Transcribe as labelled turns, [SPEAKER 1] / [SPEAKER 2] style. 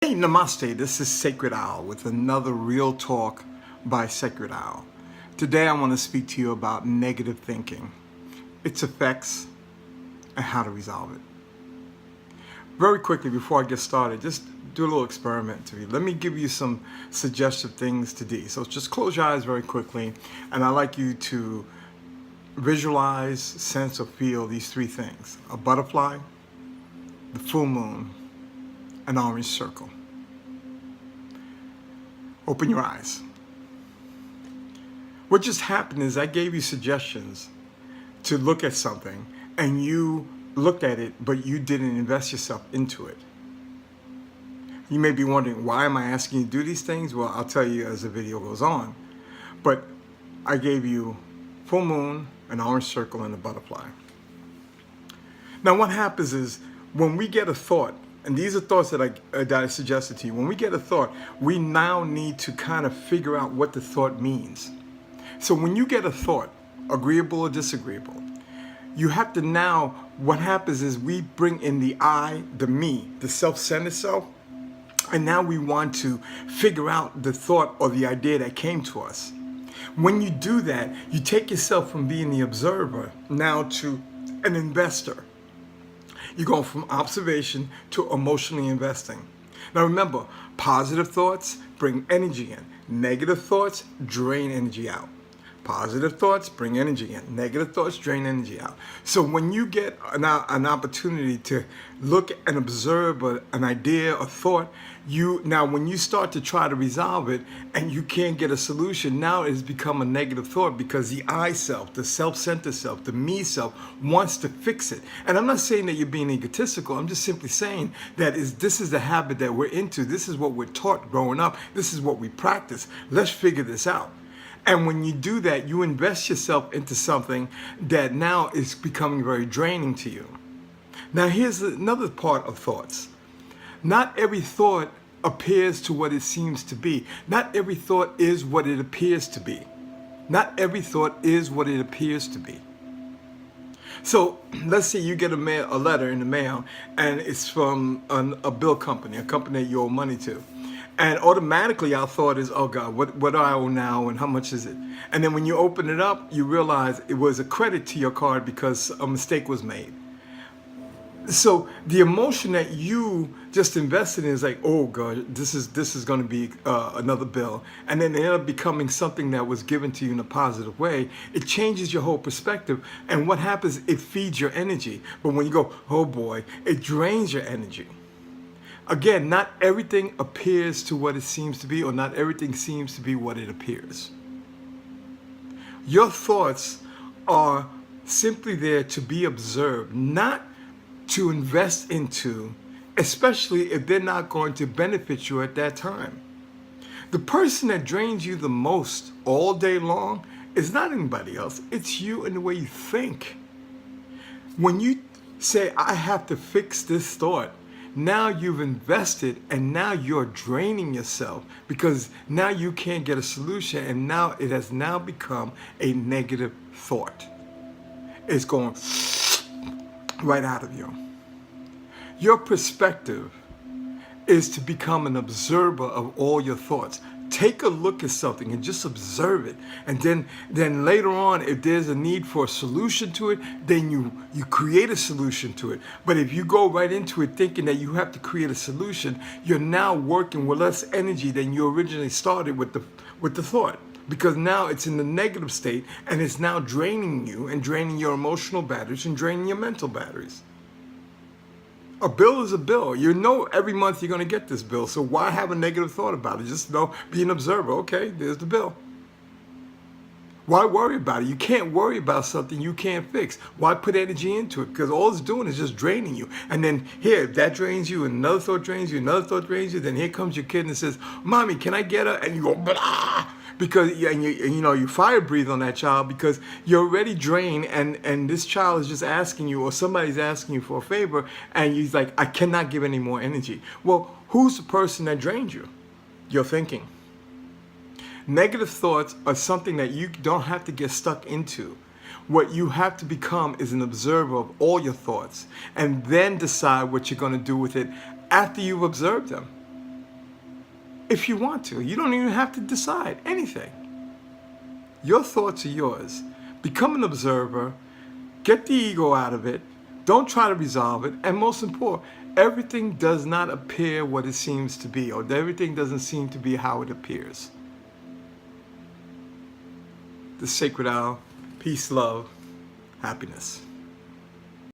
[SPEAKER 1] Hey, namaste. This is Sacredowl with another Real Talk by Sacredowl. Today I want to speak to you about negative thinking, its effects, and how to resolve it. Very quickly, before I get started, just do a little experiment to you. Let me give you some suggestive things to do. So just close your eyes very quickly, and I'd like you to visualize, sense, or feel these three things: a butterfly, the full moon, an orange circle. Open your eyes. What just happened is I gave you suggestions to look at something, and you looked at it, but you didn't invest yourself into it. You may be wondering, why am I asking you to do these things? Well, I'll tell you as the video goes on. But I gave you full moon, an orange circle, and a butterfly. Now what happens is when we get a thought, and these are thoughts that I suggested to you. When we get a thought, we now need to kind of figure out what the thought means. So when you get a thought, agreeable or disagreeable, you have to now, what happens is we bring in the I, the me, the self-centered self, and now we want to figure out the thought or the idea that came to us. When you do that, you take yourself from being the observer now to an investor. You're going from observation to emotionally investing. Now remember, positive thoughts bring energy in. Negative thoughts drain energy out. Positive thoughts bring energy in. Negative thoughts drain energy out. So when you get an opportunity to look and observe an idea or thought, now when you start to try to resolve it and you can't get a solution, now it has become a negative thought because the I self, the self-centered self, the me self wants to fix it. And I'm not saying that you're being egotistical. I'm just simply saying that this is the habit that we're into. This is what we're taught growing up. This is what we practice. Let's figure this out. And when you do that, you invest yourself into something that now is becoming very draining to you. Now here's another part of thoughts. Not every thought appears to what it seems to be. Not every thought is what it appears to be. Not every thought is what it appears to be. So let's say you get a letter in the mail, and it's from a bill company, a company that you owe money to. And automatically our thought is, oh God, what do I owe now and how much is it? And then when you open it up, you realize it was a credit to your card because a mistake was made. So the emotion that you just invested in is like, oh God, this is going to be another bill. And then it ended up becoming something that was given to you in a positive way. It changes your whole perspective. And what happens, it feeds your energy. But when you go, oh boy, it drains your energy. Again, not everything appears to what it seems to be, or not everything seems to be what it appears. Your thoughts are simply there to be observed, not to invest into, especially if they're not going to benefit you at that time. The person that drains you the most all day long is not anybody else. It's you and the way you think. When you say, I have to fix this thought, now you've invested, and now you're draining yourself because now you can't get a solution, and now it has now become a negative thought. It's going right out of you. Your perspective is to become an observer of all your thoughts. Take a look at something and just observe it. And then later on, if there's a need for a solution to it, then you create a solution to it. But if you go right into it thinking that you have to create a solution, you're now working with less energy than you originally started with the thought. Because now it's in the negative state, and it's now draining you and draining your emotional batteries and draining your mental batteries. A bill is a bill. You know every month you're going to get this bill, so why have a negative thought about it? Just be an observer. Okay, there's the bill. Why worry about it? You can't worry about something you can't fix. Why put energy into it? Because all it's doing is just draining you. And then here, if that drains you, and another thought drains you, another thought drains you, then here comes your kid and says, Mommy, can I get her? And you go, blah! Because you fire breathe on that child because you're already drained, and this child is just asking you, or somebody's asking you for a favor, and he's like, I cannot give any more energy. Well, who's the person that drained you? Your thinking. Negative thoughts are something that you don't have to get stuck into. What you have to become is an observer of all your thoughts, and then decide what you're going to do with it after you've observed them. if you want to. You don't even have to decide anything. Your thoughts are yours. Become an observer. Get the ego out of it. Don't try to resolve it. And most important, everything does not appear what it seems to be, or everything doesn't seem to be how it appears. The Sacredowl, peace, love, happiness.